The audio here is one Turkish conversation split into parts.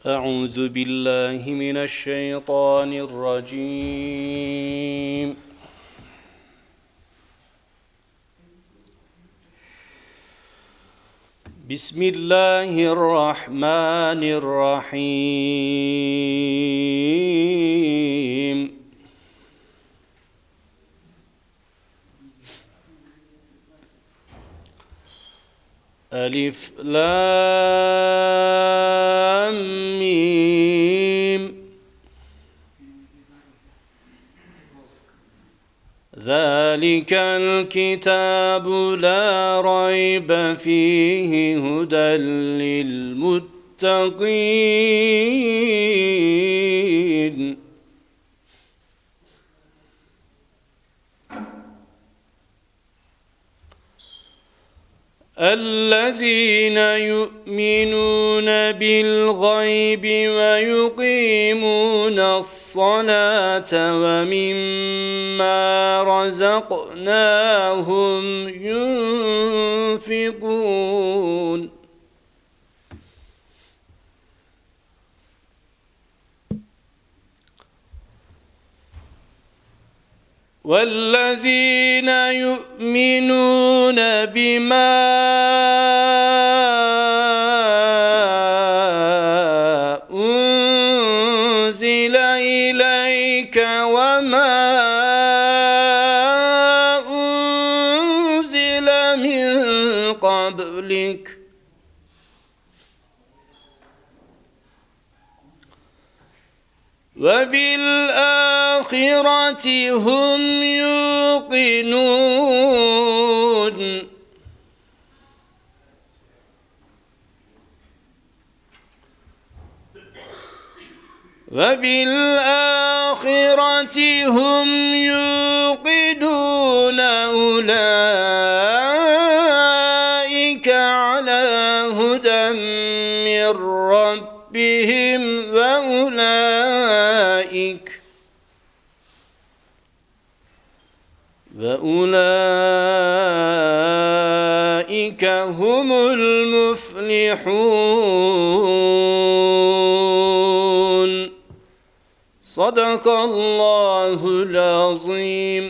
أعوذ بالله من الشيطان الرجيم. بسم الله الرحمن الرحيم. ألف لام ميم. ذلك الكتاب لا ريب فيه هدى للمتقين. الذين يؤمنون بالغيب ويقيمون الصلاة ومما رزقناهم ينفقون. والذين يؤمنون بما أنزل إليك وما أنزل من قبلك وبالآخرة هم يوقنون. وبالآخرة هم يوقنون. أولئك على هدى من ربهم وأولئك هم المفلحون. صدق الله العظيم.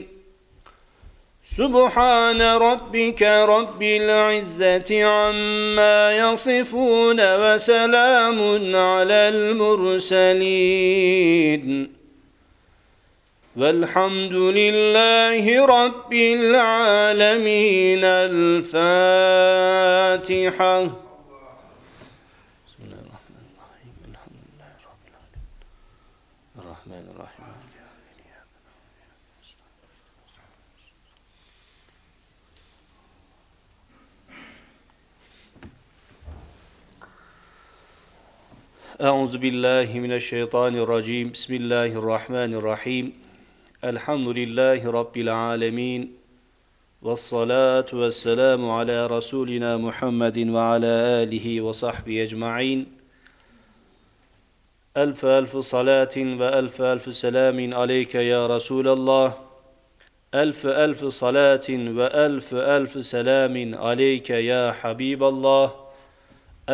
سبحان ربك رب العزة عما يصفون وسلام على المرسلين والحمد لله رب العالمين. الفاتحة. بسم الله الرحمن الرحيم. الحمد لله رب العالمين الرحمن الرحيم. أعوذ بالله من الشيطان الرجيم. بسم الله الرحمن الرحيم. الحمد لله رب العالمين والصلاة والسلام على رسولنا محمد وعلى آله وصحبه أجمعين. ألف ألف صلاة وألف ألف سلام عليك يا رسول الله. ألف ألف صلاة وألف ألف سلام عليك يا حبيب الله.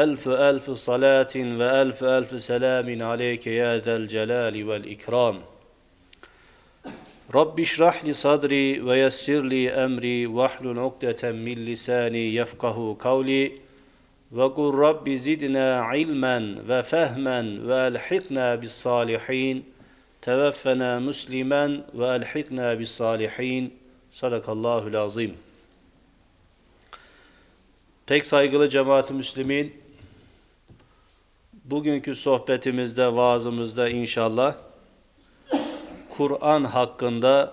ألف ألف صلاة وألف ألف سلام عليك يا ذا الجلال والإكرام. رب اشرح لي صدري ويسر لي أمري واحلل عقدة من لساني يفقه قولي وقل رب زدنا علما وفهما وألحقنا بالصالحين. توفنا مسلما وألحقنا بالصالحين. Sadakallahul azim. Pek saygılı cemaat-i müslimin, bugünkü sohbetimizde, vaazımızda inşallah Kur'an hakkında,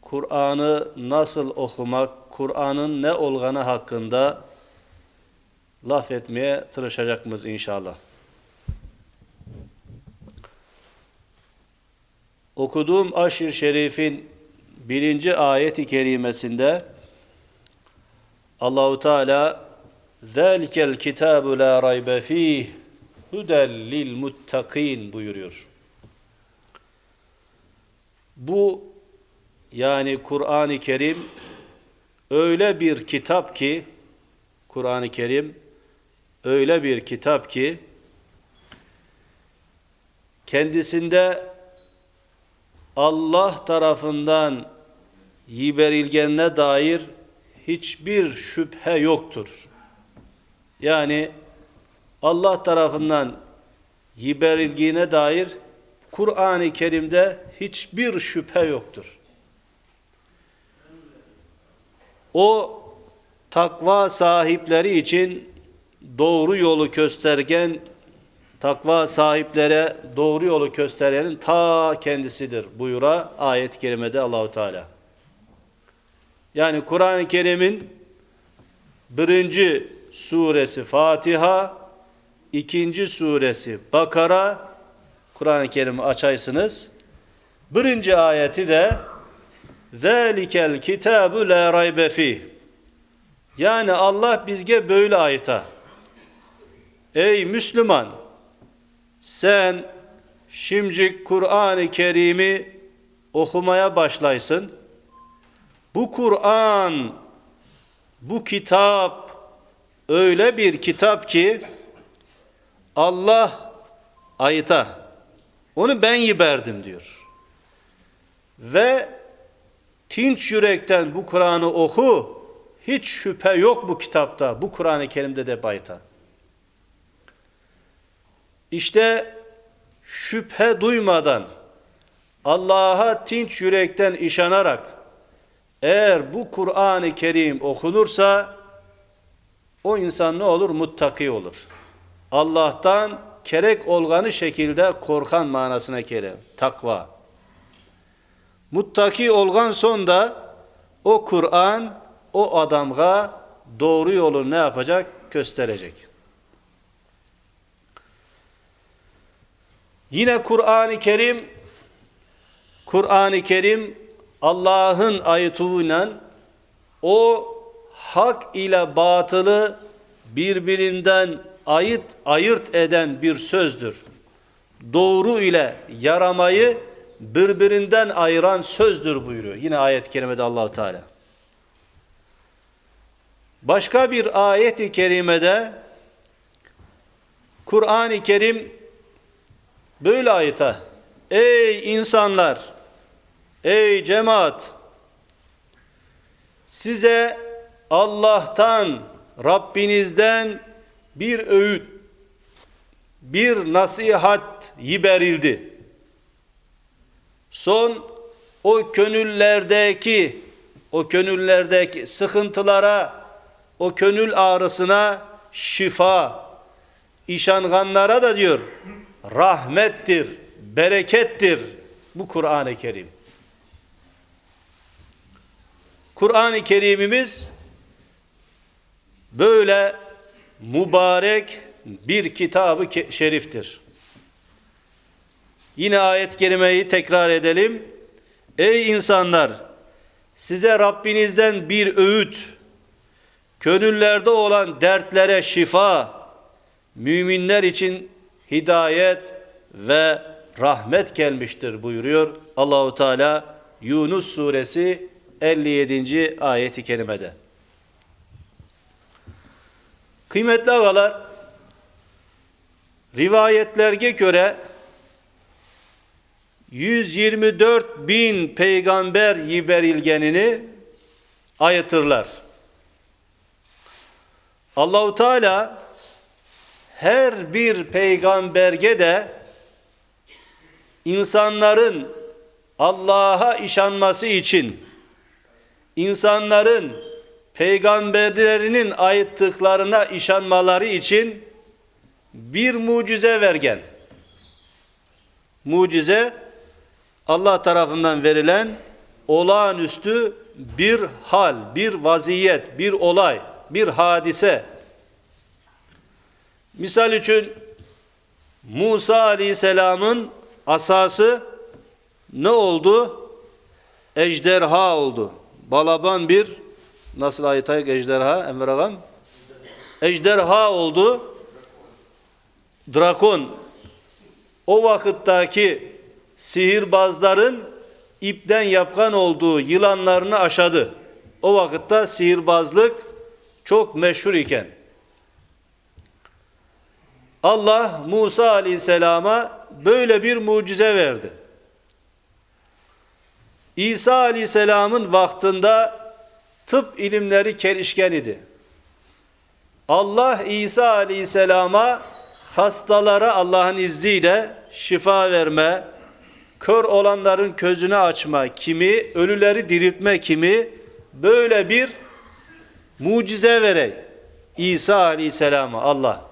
Kur'an'ı nasıl okumak, Kur'an'ın ne olganı hakkında laf etmeye çalışacağız inşallah. Okuduğum Aşr-ı Şerif'in 1. ayet-i kerimesinde Allahu Teala "Zalikel kitabu la raybe fih hudel lil muttakin" buyuruyor. Bu yani Kur'an-ı Kerim öyle bir kitap ki, Kur'an-ı Kerim öyle bir kitap ki kendisinde Allah tarafından verilgenine dair hiçbir şüphe yoktur. Yani Allah tarafından verilgine dair Kur'an-ı Kerim'de hiçbir şüphe yoktur. O takva sahipleri için doğru yolu göstergen, takva sahiplere doğru yolu gösterenin ta kendisidir buyura ayet-i kerimede Allahu Teala. Yani Kur'an-ı Kerim'in 1. suresi Fatiha, 2. suresi Bakara, Kur'an-ı Kerim'i açaysınız. 1. ayeti de ذَٰلِكَ الْكِتَابُ لَا رَيْبَ ف۪يهِ. Yani Allah bizge böyle ayeta. Ey Müslüman, sen şimdi Kur'an-ı Kerim'i okumaya başlaysın. Bu Kur'an, bu kitap öyle bir kitap ki Allah ayeta, onu ben yiberdim diyor. Ve tinç yürekten bu Kur'an'ı oku, hiç şüphe yok bu kitapta, bu Kur'an-ı Kerim'de de bayta. İşte şüphe duymadan, Allah'a tinç yürekten işanarak, eğer bu Kur'an-ı Kerim okunursa, o insan ne olur? Muttaki olur. Allah'tan kerek olganı şekilde korkan manasına gelir. Takva. Muttaki olgan sonda o Kur'an o adamga doğru yolu ne yapacak? Gösterecek. Yine Kur'an-ı Kerim Allah'ın ayetiyle o hak ile batılı birbirinden ayırt eden bir sözdür. Doğru ile yaramayı birbirinden ayıran sözdür buyuruyor. Yine ayet-i kerimede Allah-u Teala. Başka bir ayet-i kerimede Kur'an-ı Kerim böyle ayete: ey insanlar, ey cemaat, size Allah'tan, Rabbinizden bir öğüt, bir nasihat verildi. Son o gönüllerdeki sıkıntılara, o gönül ağrısına şifa, işanganlara da diyor rahmettir, berekettir bu Kur'an-ı Kerim. Kur'an-ı Kerim'imiz böyle mübarek bir kitab-ı şeriftir. Yine ayet-i kerimeyi tekrar edelim. Ey insanlar, size Rabbinizden bir öğüt, gönüllerde olan dertlere şifa, müminler için hidayet ve rahmet gelmiştir buyuruyor Allahu Teala Yunus suresi 57. ayet-i kerimede. Kıymetli ağalar, rivayetlerge göre 124.000 peygamber verilgenini ayıtırlar. Allahu Teala her bir peygamberge de insanların Allah'a inanması için, insanların peygamberlerinin ayettiklerine inanmaları için bir mucize vergen. Mucize Allah tarafından verilen olağanüstü bir hal, bir vaziyet, bir olay, bir hadise. Misal için Musa Aleyhisselam'ın asası ne oldu? Ejderha oldu. Balaban bir, nasıl ayet ejderha Enver ağam? Ejderha oldu. Drakon. O vakitteki sihirbazların ipten yapkan olduğu yılanlarını aşadı. O vakitte sihirbazlık çok meşhur iken Allah Musa Aleyhisselam'a böyle bir mucize verdi. İsa Aleyhisselam'ın vaktinde tıp ilimleri gelişken idi. Allah İsa Aleyhisselam'a hastalara Allah'ın izniyle şifa verme, kör olanların gözünü açma kimi, ölüleri diriltme kimi böyle bir mucize verey İsa Aleyhisselam'a Allah.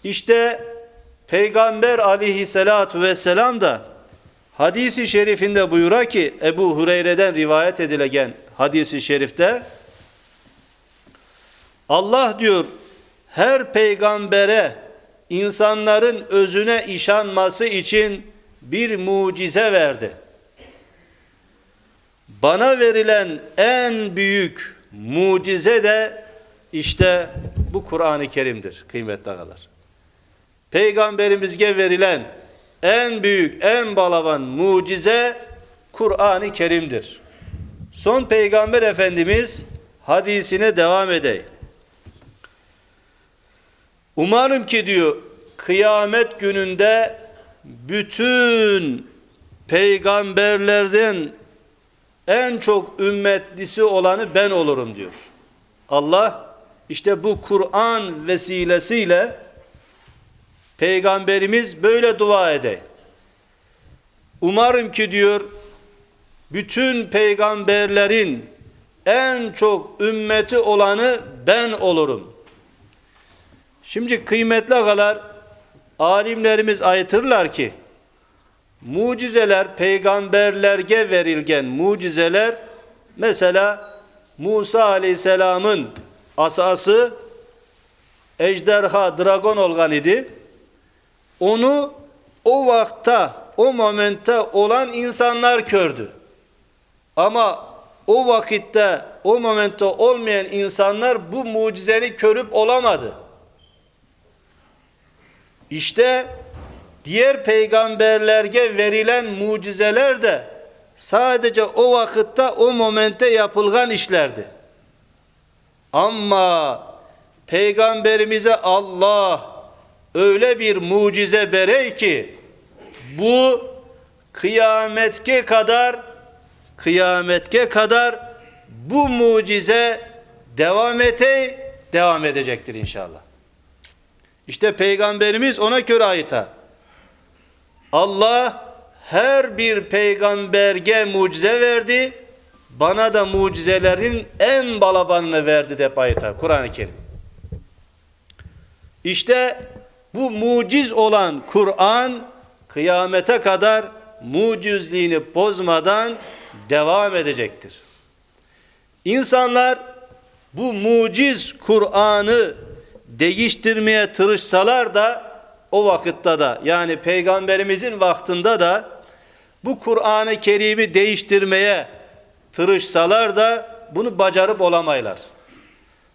İşte Peygamber Aleyhisselatu Vesselam da hadisi şerifinde buyura ki, Ebu Hureyre'den rivayet edilen hadisi şerifte, Allah diyor her peygambere insanların özüne işanması için bir mucize verdi. Bana verilen en büyük mucize de işte bu Kur'an-ı Kerim'dir kıymetli ağalar. Peygamberimize verilen en büyük, en balaban mucize Kur'an-ı Kerim'dir. Son Peygamber Efendimiz hadisine devam edeyim. Umarım ki diyor kıyamet gününde bütün peygamberlerden en çok ümmetlisi olanı ben olurum diyor. Allah işte bu Kur'an vesilesiyle Peygamberimiz böyle dua eder. Umarım ki diyor bütün peygamberlerin en çok ümmeti olanı ben olurum. Şimdi kıymetli ağalar, alimlerimiz ayıtırlar ki mucizeler, peygamberlerge verilgen mucizeler, mesela Musa Aleyhisselam'ın asası ejderha, dragon olgan idi. Onu o vakta, o momente olan insanlar gördü. Ama o vakitte, o momente olmayan insanlar bu mucizeni görüp olamadı. İşte diğer peygamberlerge verilen mucizeler de sadece o vakitte, o momente yapılgan işlerdi. Ama peygamberimize Allah öyle bir mucize verey ki bu kıyametke kadar bu mucize devam edecektir inşallah. İşte Peygamberimiz ona göre ayeta. Allah her bir peygamberge mucize verdi, bana da mucizelerin en balabanını verdi de ayeta Kur'an-ı Kerim. İşte bu muciz olan Kur'an kıyamete kadar mucizliğini bozmadan devam edecektir. İnsanlar bu muciz Kur'an'ı değiştirmeye tırışsalar da o vakitte de, yani Peygamberimizin vaktinde da bu Kur'an-ı Kerim'i değiştirmeye tırışsalar da bunu bacarıp olamaylar.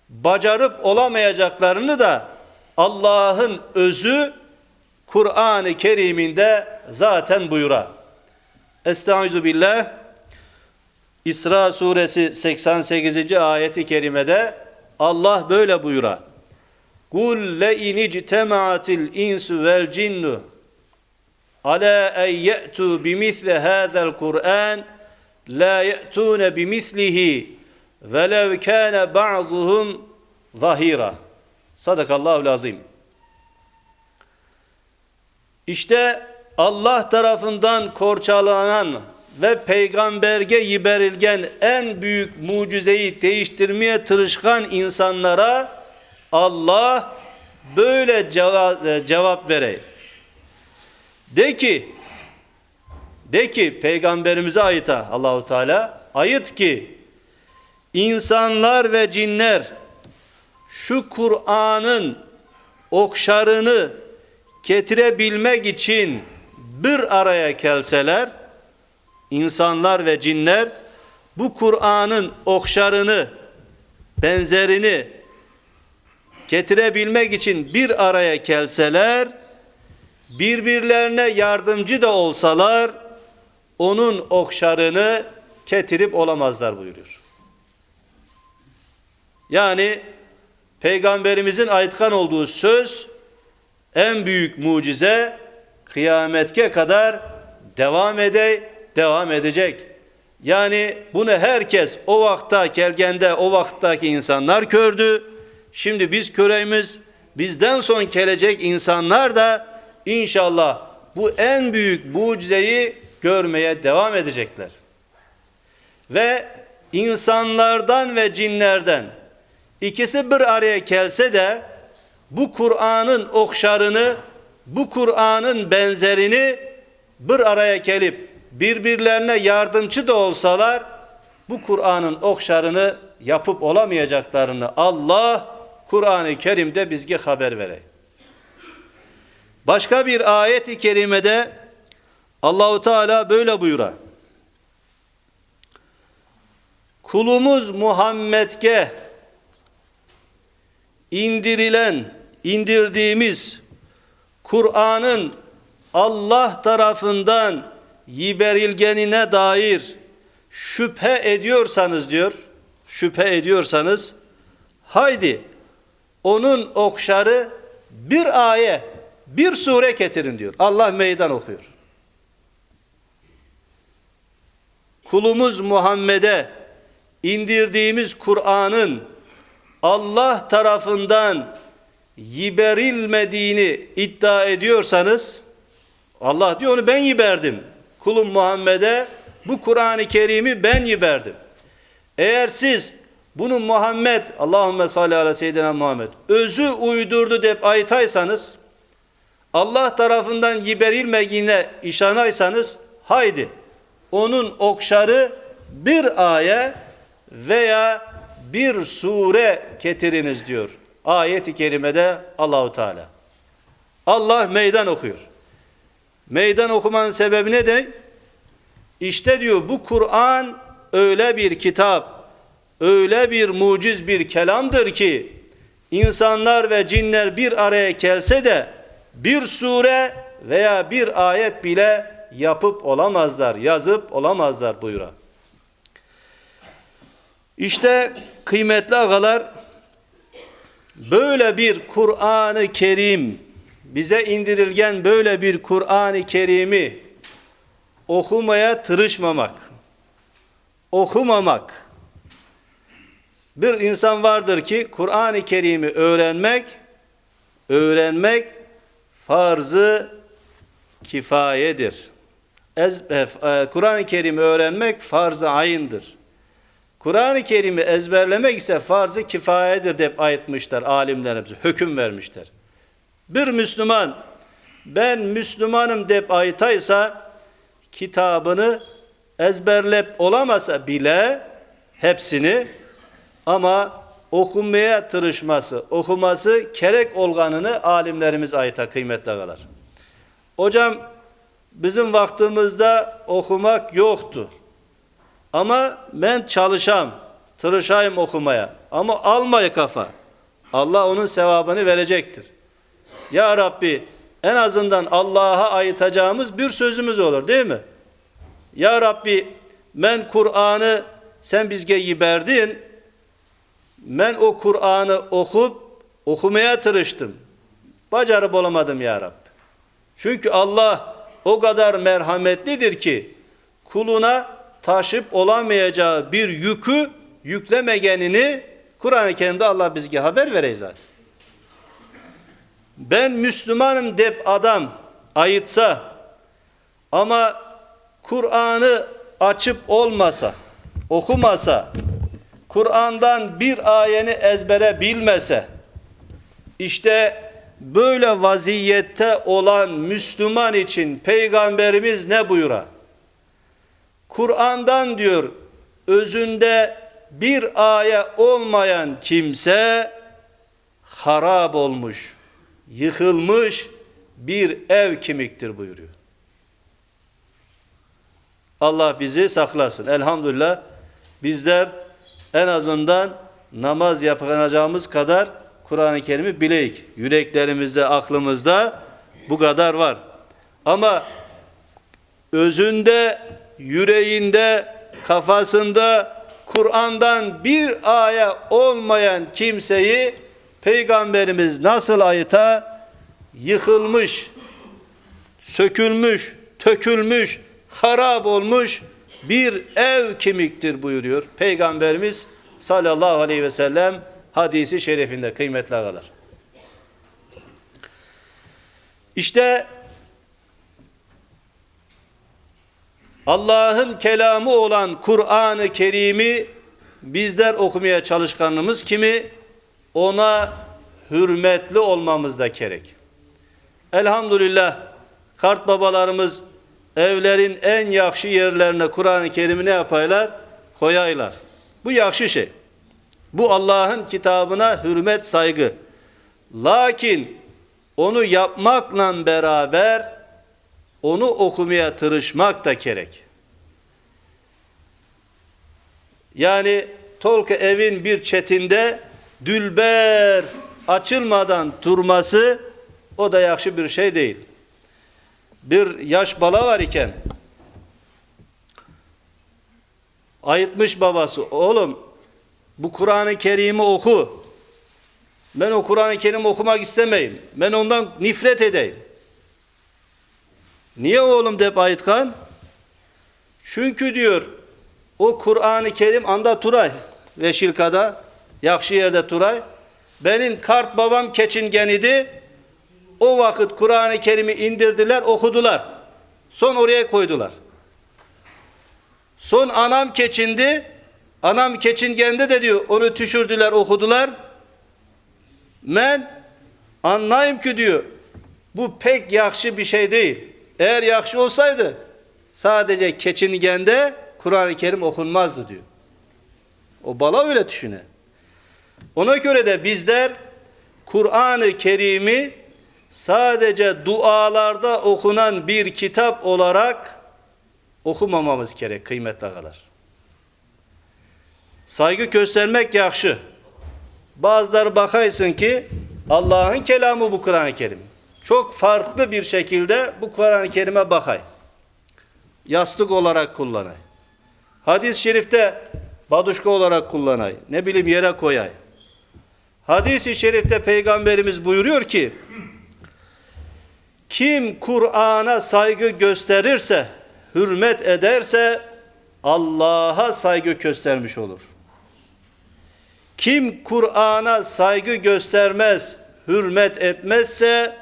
Bacarıp olamayacaklarını da Allah'ın özü Kur'an-ı Kerim'inde zaten buyura. Estaizu billah. İsra suresi 88. ayeti kerimede Allah böyle buyura. Kul le inictema'atil insu vel cinnu ala en ye'tu bimisli hâzel Kur'an la ye'tûne bimislihi velev kâne ba'duhum zahira. Sadakallahul azim. İşte Allah tarafından korçalanan ve peygamberge yiberilgen en büyük mucizeyi değiştirmeye tırışkan insanlara Allah böyle cevap verey. De ki peygamberimize ayıta Allahu Teala ayıt ki insanlar ve cinler şu Kur'an'ın okşarını getirebilmek için bir araya gelseler, insanlar ve cinler bu Kur'an'ın okşarını, benzerini getirebilmek için bir araya gelseler, birbirlerine yardımcı da olsalar, onun okşarını getirip olamazlar buyuruyor. Yani Peygamberimizin aytkan olduğu söz, en büyük mucize kıyametke kadar devam edecek. Yani bunu herkes o vakta gelgende o vakitteki insanlar gördü. Şimdi biz köreyimiz, bizden son gelecek insanlar da inşallah bu en büyük mucizeyi görmeye devam edecekler. Ve insanlardan ve cinlerden ikisi bir araya gelse de bu Kur'an'ın okşarını, bu Kur'an'ın benzerini bir araya gelip birbirlerine yardımcı da olsalar bu Kur'an'ın okşarını yapıp olamayacaklarını Allah Kur'an-ı Kerim'de bizge haber verir. Başka bir ayet-i kerimede Allahu Teala böyle buyurar. Kulumuz Muhammed'e indirdiğimiz Kur'an'ın Allah tarafından yiberilgenine dair şüphe ediyorsanız haydi onun okşarı bir ayet, bir sure getirin diyor. Allah meydan okuyor. Kulumuz Muhammed'e indirdiğimiz Kur'an'ın Allah tarafından yiberilmediğini iddia ediyorsanız, Allah diyor onu ben yiberdim. Kulum Muhammed'e bu Kur'an-ı Kerim'i ben yiberdim. Eğer siz bunu Muhammed, Allahümme salli ala seyyidina Muhammed, özü uydurdu deyip aytaysanız, Allah tarafından yiberilmediğine işanaysanız, haydi onun okşarı bir ayet veya bir sure getiriniz diyor. Ayet-i kerimede Allahu Teala. Allah meydan okuyor. Meydan okumanın sebebi ne de? İşte diyor bu Kur'an öyle bir kitap, öyle bir muciz bir kelamdır ki insanlar ve cinler bir araya gelse de bir sure veya bir ayet bile yapıp olamazlar, yazıp olamazlar buyuruyor. İşte kıymetli ağalar, böyle bir Kur'an-ı Kerim, bize indirilgen böyle bir Kur'an-ı Kerim'i okumaya tırışmamak, okumamak. Bir insan vardır ki Kur'an-ı Kerim'i öğrenmek farz-ı kifayedir. Kur'an-ı Kerim'i öğrenmek farz-ı ayındır. Kur'an-ı Kerim'i ezberlemek ise farz-ı kifayedir deyip ayetmişler alimlerimiz, hüküm vermişler. Bir Müslüman, ben Müslümanım deyip aytaysa, kitabını ezberlep olamasa bile hepsini, ama okumaya tırışması, okuması gerek olganını alimlerimiz ayta kıymetli ağalar. Hocam bizim vaktimizde okumak yoktu. Ama ben tırışayım okumaya. Ama almaya kafa. Allah onun sevabını verecektir. Ya Rabbi, en azından Allah'a ayıtacağımız bir sözümüz olur değil mi? Ya Rabbi, ben Kur'an'ı sen bizge yiberdin. Ben o Kur'an'ı okumaya tırıştım. Bacarıp olamadım ya Rabbi. Çünkü Allah o kadar merhametlidir ki kuluna taşıp olamayacağı bir yükü yüklemegenini Kur'an-ı Kerim'de Allah bizge haber verir zaten. Ben Müslümanım deyip adam ayıtsa ama Kur'an'ı açıp olmasa, okumasa, Kur'an'dan bir ayeni ezbere bilmese, işte böyle vaziyette olan Müslüman için Peygamberimiz ne buyurar? Kur'an'dan diyor, özünde bir ayet olmayan kimse harap olmuş, yıkılmış bir ev kimiktir buyuruyor. Allah bizi saklasın. Elhamdülillah bizler en azından namaz yapacağımız kadar Kur'an-ı Kerim'i bileyik. Yüreklerimizde, aklımızda bu kadar var. Ama özünde, yüreğinde, kafasında Kur'an'dan bir ayet olmayan kimseyi Peygamberimiz nasıl ayıta? Yıkılmış, sökülmüş, tökülmüş, harap olmuş bir ev kemiktir buyuruyor Peygamberimiz sallallahu aleyhi ve sellem hadisi şerifinde kıymetli ağalar. İşte Allah'ın kelamı olan Kur'an-ı Kerim'i bizler okumaya çalışkanımız kimi? Ona hürmetli olmamız da gerek. Elhamdülillah kart babalarımız evlerin en yakşı yerlerine Kur'an-ı Kerim'i ne yapaylar? Koyaylar. Bu yakşı şey. Bu Allah'ın kitabına hürmet, saygı. Lakin onu yapmakla beraber onu okumaya tırışmak da gerek. Yani tolka evin bir çetinde dülber açılmadan durması o da yakşı bir şey değil. Bir yaş bala var iken ayıtmış babası, oğlum bu Kur'an-ı Kerim'i oku. Ben o Kur'an-ı Kerim okumak istemeyim. Ben ondan nifret edeyim. Niye oğlum deyip ayıtkan? Çünkü diyor o Kur'an-ı Kerim anda Turay ve Şilka'da yakşı yerde Turay. Benim kart babam keçingen idi. O vakit Kur'an-ı Kerim'i indirdiler, okudular. Son oraya koydular. Son anam keçindi. Anam keçingende de diyor onu düşürdüler, okudular. Ben anlayayım ki diyor bu pek yakşı bir şey değil. Eğer yakşı olsaydı sadece keçingende Kur'an-ı Kerim okunmazdı diyor. O bala öyle düşüne. Ona göre de bizler Kur'an-ı Kerim'i sadece dualarda okunan bir kitap olarak okumamamız gerek kıymetli ağalar. Saygı göstermek yakşı. Bazıları bakaysın ki Allah'ın kelamı bu Kur'an-ı Kerim. Çok farklı bir şekilde bu Kur'an-ı Kerim'e bakay. Yastık olarak kullanay. Hadis-i şerifte baduşka olarak kullanay. Ne bileyim yere koyay. Hadis-i şerifte Peygamberimiz buyuruyor ki kim Kur'an'a saygı gösterirse, hürmet ederse Allah'a saygı göstermiş olur. Kim Kur'an'a saygı göstermez, hürmet etmezse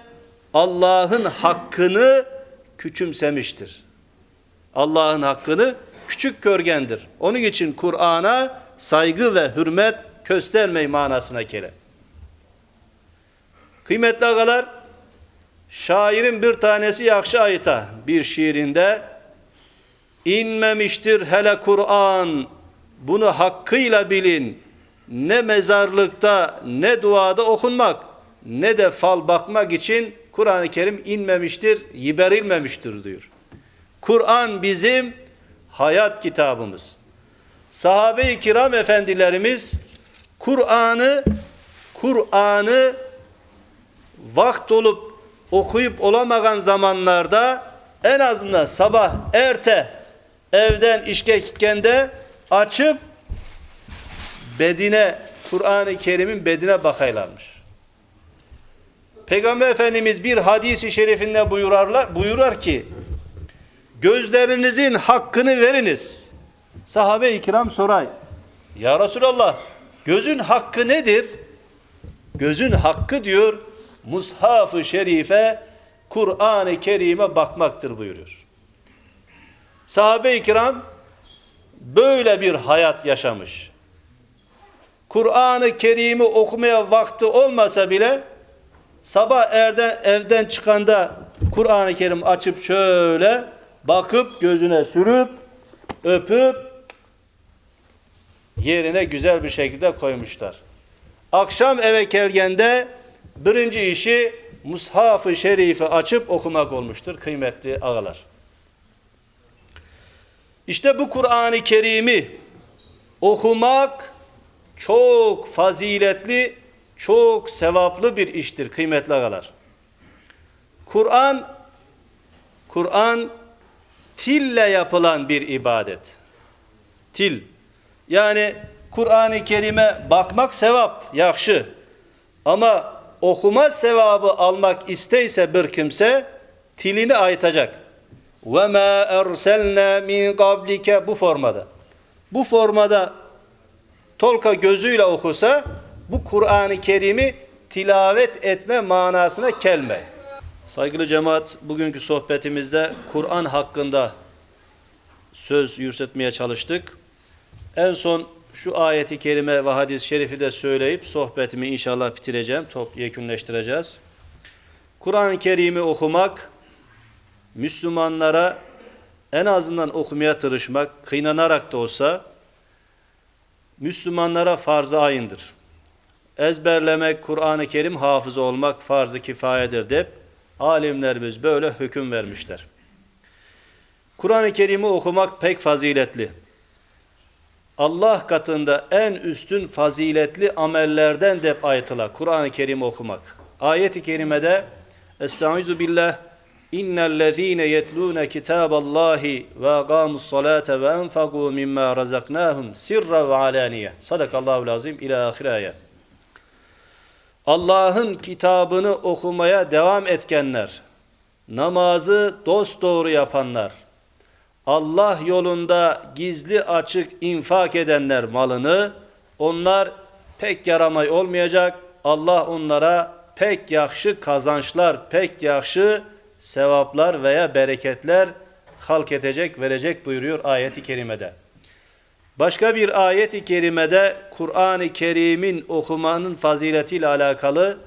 Allah'ın hakkını küçümsemiştir. Allah'ın hakkını küçük görgendir. Onun için Kur'an'a saygı ve hürmet göstermeyi manasına gelir. Kıymetli ağalar, şairin bir tanesi yakşı ayta bir şiirinde inmemiştir hele Kur'an, bunu hakkıyla bilin, ne mezarlıkta ne duada okunmak ne de fal bakmak için Kur'an-ı Kerim inmemiştir, yiberilmemiştir diyor. Kur'an bizim hayat kitabımız. Sahabe-i kiram efendilerimiz Kur'an'ı vakt olup okuyup olamayan zamanlarda en azından sabah erte evden işe gittiğinde açıp bedine, Kur'an-ı Kerim'in bedine bakaylarmış. Peygamber Efendimiz bir hadis-i şerifinde buyurar ki gözlerinizin hakkını veriniz. Sahabe-i kiram soray. Ya Resulallah, gözün hakkı nedir? Gözün hakkı diyor Mushaf-ı Şerife, Kur'an-ı Kerim'e bakmaktır buyuruyor. Sahabe-i kiram böyle bir hayat yaşamış. Kur'an-ı Kerim'i okumaya vakti olmasa bile sabah evden çıkanda Kur'an-ı Kerim açıp şöyle bakıp gözüne sürüp öpüp yerine güzel bir şekilde koymuşlar. Akşam eve gelgende birinci işi Mushaf-ı Şerif'i açıp okumak olmuştur kıymetli ağalar. İşte bu Kur'an-ı Kerim'i okumak çok faziletli, çok sevaplı bir iştir kıymetli ağalar. Kur'an tille yapılan bir ibadet. Til. Yani Kur'an-ı Kerim'e bakmak sevap, yakşı. Ama okuma sevabı almak isteyse bir kimse tilini ayıtacak. وَمَا اَرْسَلْنَا مِنْ قَبْلِكَ bu formada. Bu formada Tolga gözüyle okusa bu Kur'an-ı Kerim'i tilavet etme manasına gelme. Saygılı cemaat, bugünkü sohbetimizde Kur'an hakkında söz yürütmeye çalıştık. En son şu ayeti kerime ve hadis-i şerifi de söyleyip sohbetimi inşallah bitireceğim, yekünleştireceğiz. Kur'an-ı Kerim'i okumak, Müslümanlara en azından okumaya tırışmak, kıynanarak da olsa Müslümanlara farz-ı ayındır. Ezberlemek, Kur'an-ı Kerim hafızı olmak farz-ı kifayedir deyip alimlerimiz böyle hüküm vermişler. Kur'an-ı Kerim'i okumak pek faziletli. Allah katında en üstün faziletli amellerden de ayıtıla Kur'an-ı Kerim okumak. Ayet-i kerimede Estaizu billah İnnellezîne yetlûne kitâballâhi ve agâmussalâte ve enfagû mimmâ razaknâhum sirra ve alâniye. Sadakallâhu lazim ila ahir ayet. Allah'ın kitabını okumaya devam etkenler, namazı dosdoğru yapanlar, Allah yolunda gizli açık infak edenler malını, onlar pek yaramay olmayacak, Allah onlara pek yakşı kazançlar, pek yakşı sevaplar veya bereketler halk edecek, verecek buyuruyor ayet-i kerimede. Başka bir ayet-i kerimede Kur'an-ı Kerim'in okumanın faziletiyle alakalı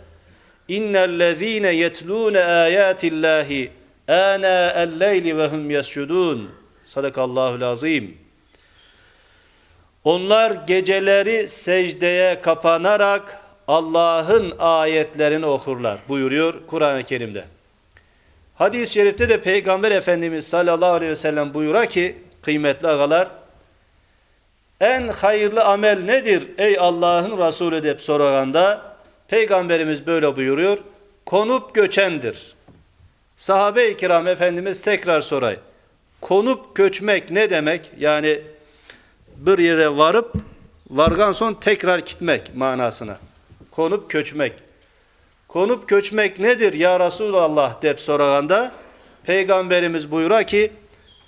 İnnellezîne yetlûne âyâtillâhi ânâ'el-leyli ve hum yescudûn. Sadakallahul azim. Onlar geceleri secdeye kapanarak Allah'ın ayetlerini okurlar buyuruyor Kur'an-ı Kerim'de. Hadis-i şerifte de Peygamber Efendimiz sallallahu aleyhi ve sellem buyuruyor ki kıymetli ağalar, en hayırlı amel nedir ey Allah'ın Resulü deyip sorarında Peygamberimiz böyle buyuruyor, konup göçendir. Sahabe-i kiram Efendimiz tekrar soray, konup göçmek ne demek? Yani bir yere varıp vargan son tekrar gitmek manasına. Konup göçmek. Konup göçmek nedir ya Resulallah deyip sorarında Peygamberimiz buyuruyor ki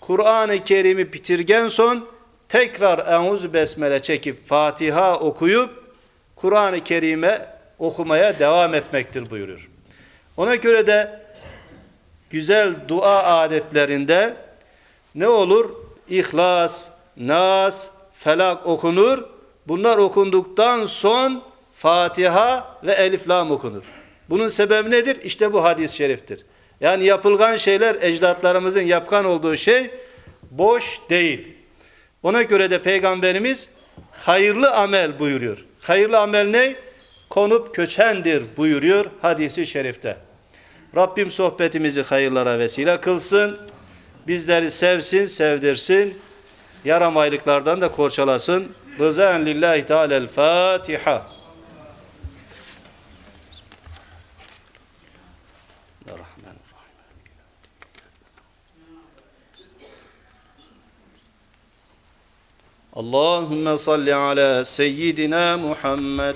Kur'an-ı Kerim'i bitirgen son tekrar Eûzü Besmele çekip Fatiha okuyup Kur'an-ı Kerim'e okumaya devam etmektir buyuruyor. Ona göre de güzel dua adetlerinde ne olur? İhlas, Nas, Felak okunur. Bunlar okunduktan son Fatiha ve Elif Lam okunur. Bunun sebebi nedir? İşte bu hadis-i şeriftir. Yani yapılgan şeyler, ecdatlarımızın yapkan olduğu şey boş değil. Ona göre de Peygamberimiz hayırlı amel buyuruyor. Hayırlı amel ne? Konup göçendir buyuruyor hadis-i şerifte. Rabbim sohbetimizi hayırlara vesile kılsın. Bizleri sevsin, sevdirsin. Yaramaylıklardan da korçalasın. Rızaen lillahi teala'l Fatiha. Allahümme salli ala seyyidina Muhammed.